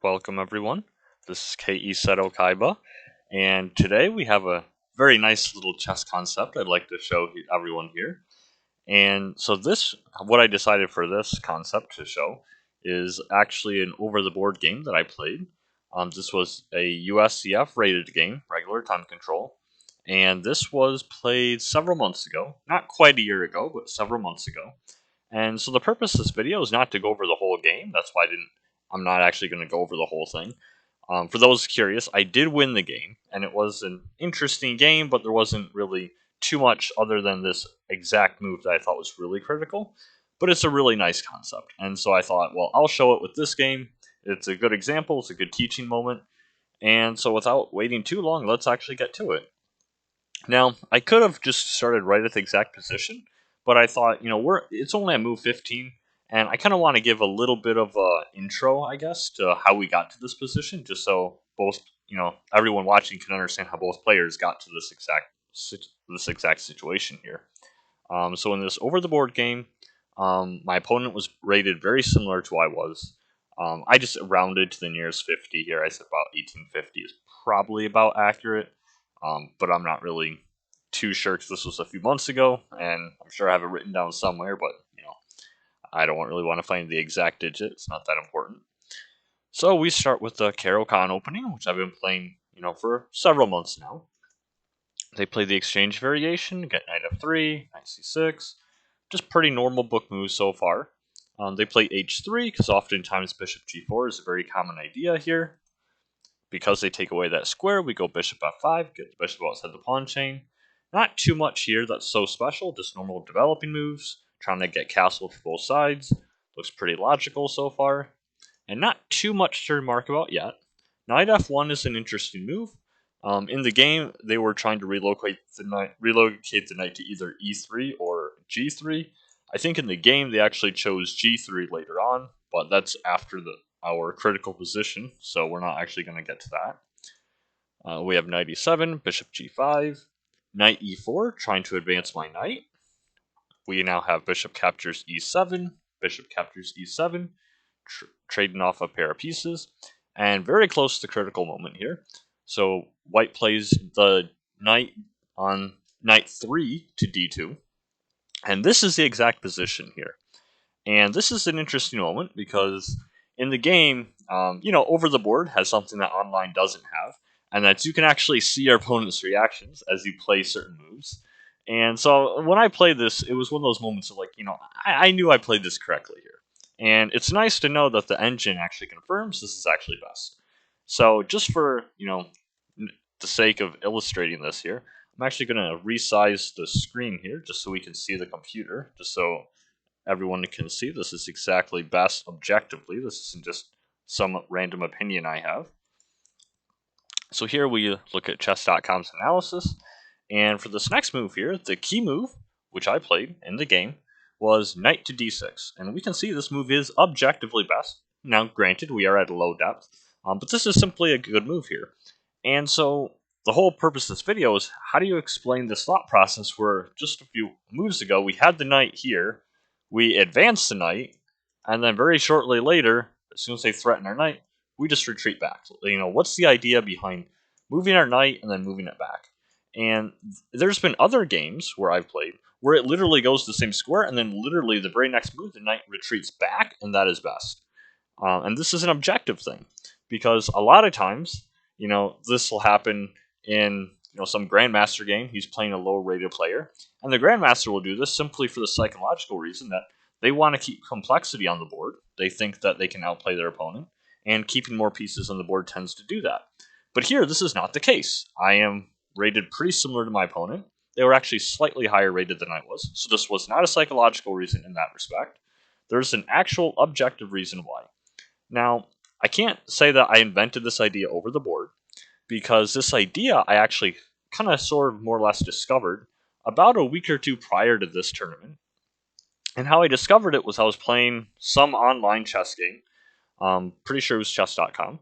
Welcome everyone. This is K.E. Seto Kaiba, and today we have a very nice little chess concept I'd like to show everyone here. And so what I decided for this concept to show is actually an over-the-board game that I played. This was a USCF rated game, regular time control, and this was played several months ago, not quite a year ago, but several months ago. And so the purpose of this video is not to go over the whole game. That's why I'm not actually going to go over the whole thing. For those curious, I did win the game, and it was an interesting game, but there wasn't really too much other than this exact move that I thought was really critical. But it's a really nice concept, and so I thought, well, I'll show it with this game. It's a good example, it's a good teaching moment, and so without waiting too long, let's actually get to it. Now, I could have just started right at the exact position, but I thought, it's only at move 15, and I kind of want to give a little bit of a intro, I guess, to how we got to this position, just so both, everyone watching can understand how both players got to this exact situation here. So in this over the board game, my opponent was rated very similar to I was. I just rounded to the nearest 50 here. I said about 1850 is probably about accurate, but I'm not really too sure because this was a few months ago, and I'm sure I have it written down somewhere, but I don't really want to find the exact digit. It's not that important. So we start with the Caro-Kann opening, which I've been playing, for several months now. They play the exchange variation, get knight f3, knight c6, just pretty normal book moves so far. They play h3 because oftentimes bishop g4 is a very common idea here. Because they take away that square, we go bishop f5, get the bishop outside the pawn chain. Not too much here that's so special, just normal developing moves, trying to get castle for both sides. Looks pretty logical so far, and not too much to remark about yet. Knight f1 is an interesting move. In the game, they were trying to relocate the knight to either e3 or g3. I think in the game they actually chose g3 later on, but that's after our critical position, so we're not actually going to get to that. We have knight e7, bishop g5, knight e4, trying to advance my knight. We now have bishop captures e7, bishop captures e7, trading off a pair of pieces, and very close to the critical moment here. So white plays the knight on knight 3 to d2, and this is the exact position here. And this is an interesting moment because in the game, over the board has something that online doesn't have, and that's you can actually see your opponent's reactions as you play certain moves. And so when I played this, it was one of those moments of like, I knew I played this correctly here. And it's nice to know that the engine actually confirms this is actually best. So just for, the sake of illustrating this here, I'm actually going to resize the screen here just so we can see the computer, just so everyone can see this is exactly best objectively. This isn't just some random opinion I have. So here we look at chess.com's analysis, and for this next move here, the key move, which I played in the game, was knight to d6, and we can see this move is objectively best. Now, granted, we are at a low depth, but this is simply a good move here. And so the whole purpose of this video is how do you explain this thought process where just a few moves ago we had the knight here, we advanced the knight, and then very shortly later, as soon as they threaten our knight, we just retreat back. What's the idea behind moving our knight and then moving it back? And there's been other games where I've played where it literally goes to the same square, and then literally the very next move, the knight retreats back, and that is best. And this is an objective thing, because a lot of times, this will happen in some grandmaster game. He's playing a low-rated player, and the grandmaster will do this simply for the psychological reason that they want to keep complexity on the board. They think that they can outplay their opponent, and keeping more pieces on the board tends to do that. But here, this is not the case. I am rated pretty similar to my opponent. They were actually slightly higher rated than I was, so this was not a psychological reason in that respect. There's an actual objective reason why. Now, I can't say that I invented this idea over the board, because this idea I actually kind of sort of more or less discovered about a week or two prior to this tournament. And how I discovered it was I was playing some online chess game. Pretty sure it was chess.com.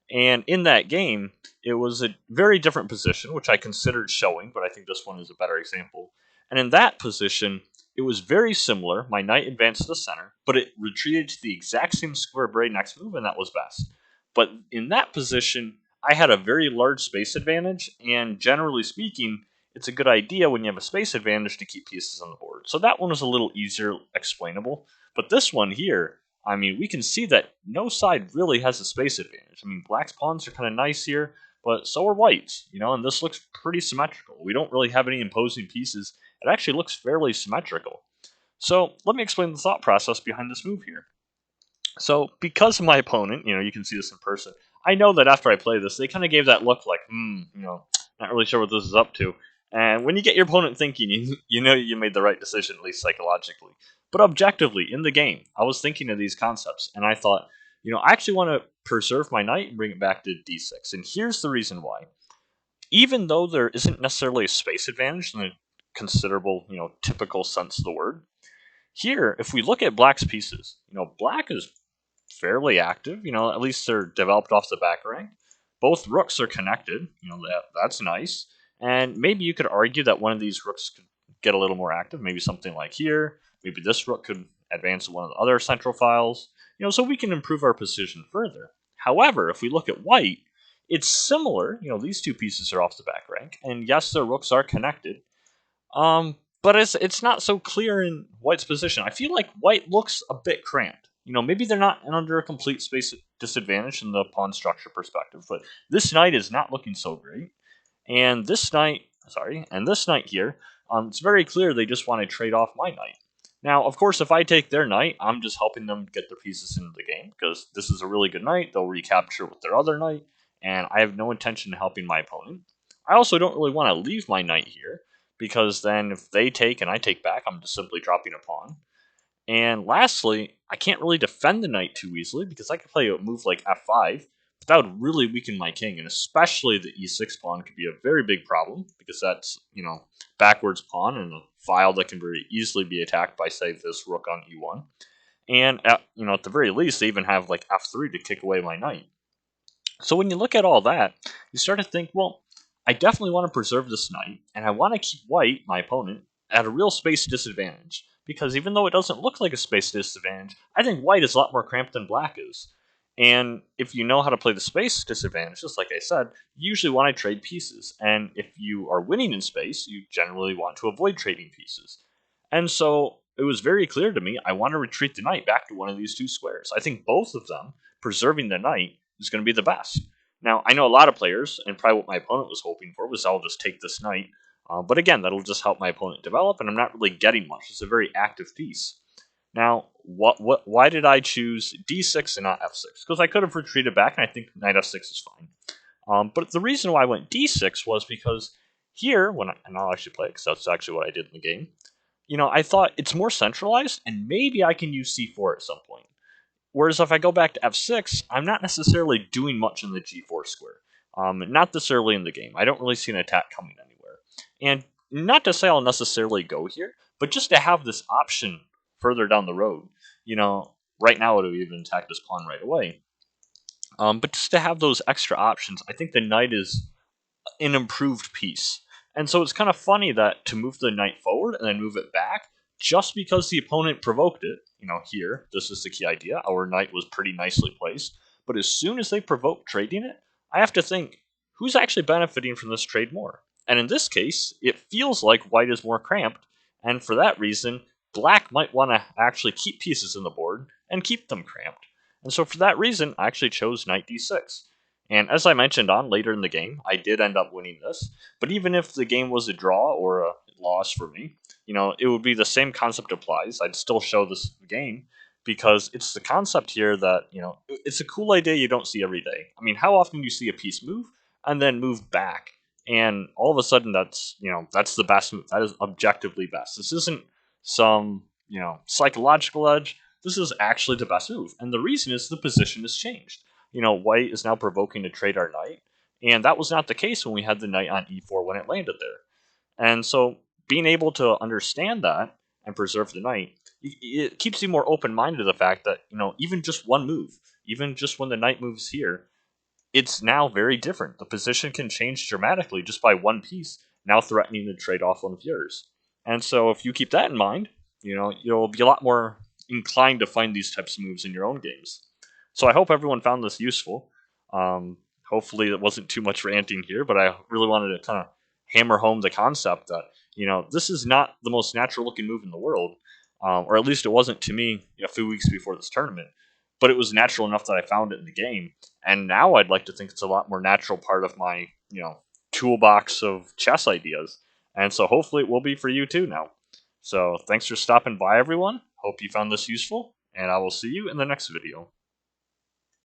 And in that game, it was a very different position, which I considered showing, but I think this one is a better example. And in that position, it was very similar. My knight advanced to the center, but it retreated to the exact same square very next move, and that was best. but in that position, I had a very large space advantage, and generally speaking, it's a good idea when you have a space advantage to keep pieces on the board. So that one was a little easier explainable. But this one here, I mean, we can see that no side really has a space advantage. I mean, black's pawns are kind of nice here, but so are white's, and this looks pretty symmetrical. We don't really have any imposing pieces. It actually looks fairly symmetrical. So let me explain the thought process behind this move here. So because of my opponent, you can see this in person. I know that after I play this, they kind of gave that look like, not really sure what this is up to. And when you get your opponent thinking, you know you made the right decision, at least psychologically. But objectively, in the game, I was thinking of these concepts, and I thought, I actually want to preserve my knight and bring it back to d6. And here's the reason why. Even though there isn't necessarily a space advantage in the considerable, typical sense of the word, here, if we look at black's pieces, black is fairly active. At least they're developed off the back rank. Both rooks are connected. That's nice. And maybe you could argue that one of these rooks could get a little more active. Maybe something like here. Maybe this rook could advance to one of the other central files. So we can improve our position further. However, if we look at white, it's similar. These two pieces are off the back rank, and yes, their rooks are connected. But it's not so clear in white's position. I feel like white looks a bit cramped. Maybe they're not under a complete space disadvantage in the pawn structure perspective, but this knight is not looking so great. And this knight here, it's very clear they just want to trade off my knight. Now, of course, if I take their knight, I'm just helping them get their pieces into the game, because this is a really good knight. They'll recapture with their other knight, and I have no intention of helping my opponent. I also don't really want to leave my knight here, because then if they take and I take back, I'm just simply dropping a pawn. And lastly, I can't really defend the knight too easily, because I could play a move like f5, but that would really weaken my king, and especially the e6 pawn could be a very big problem, because that's, backwards pawn and a file that can very easily be attacked by, say, this rook on e1. And, at the very least, they even have like f3 to kick away my knight. So when you look at all that, you start to think, well, I definitely want to preserve this knight, and I want to keep white, my opponent, at a real space disadvantage. Because even though it doesn't look like a space disadvantage, I think white is a lot more cramped than black is. And if you know how to play the space disadvantage, just like I said, you usually want to trade pieces. And if you are winning in space, you generally want to avoid trading pieces. And so it was very clear to me, I want to retreat the knight back to one of these two squares. I think both of them, preserving the knight, is going to be the best. Now, I know a lot of players, and probably what my opponent was hoping for was I'll just take this knight. But again, that'll just help my opponent develop, and I'm not really getting much. It's a very active piece. Now, why did I choose d6 and not f6? Because I could have retreated back, and I think knight f6 is fine. But the reason why I went d6 was because here, and I'll actually play it, because that's actually what I did in the game, I thought it's more centralized, and maybe I can use c4 at some point. Whereas if I go back to f6, I'm not necessarily doing much in the g4 square. Not this early in the game. I don't really see an attack coming anywhere. And not to say I'll necessarily go here, but just to have this option further down the road. Right now it would even attack this pawn right away. But just to have those extra options, I think the knight is an improved piece. And so it's kind of funny that to move the knight forward and then move it back, just because the opponent provoked it, here, this is the key idea, our knight was pretty nicely placed, but as soon as they provoke trading it, I have to think, who's actually benefiting from this trade more? And in this case, it feels like white is more cramped, and for that reason, black might want to actually keep pieces in the board and keep them cramped. And so for that reason, I actually chose knight d6. And as I mentioned on later in the game, I did end up winning this. But even if the game was a draw or a loss for me, it would be the same concept applies. I'd still show this game because it's the concept here that, it's a cool idea you don't see every day. I mean, how often do you see a piece move and then move back? And all of a sudden that's the best move. That is objectively best. This isn't some, psychological edge. This is actually the best move. And the reason is the position has changed. White is now provoking to trade our knight, and that was not the case when we had the knight on e4 when it landed there. And so being able to understand that and preserve the knight, it keeps you more open-minded to the fact that, even just one move, even just when the knight moves here, it's now very different. The position can change dramatically just by one piece, now threatening to trade off one of yours. And so if you keep that in mind, you'll be a lot more inclined to find these types of moves in your own games. So I hope everyone found this useful. Hopefully, it wasn't too much ranting here, but I really wanted to kind of hammer home the concept that this is not the most natural looking move in the world, or at least it wasn't to me a few weeks before this tournament. But it was natural enough that I found it in the game, and now I'd like to think it's a lot more natural part of my toolbox of chess ideas, and so hopefully it will be for you too now. So thanks for stopping by, everyone. Hope you found this useful, and I will see you in the next video.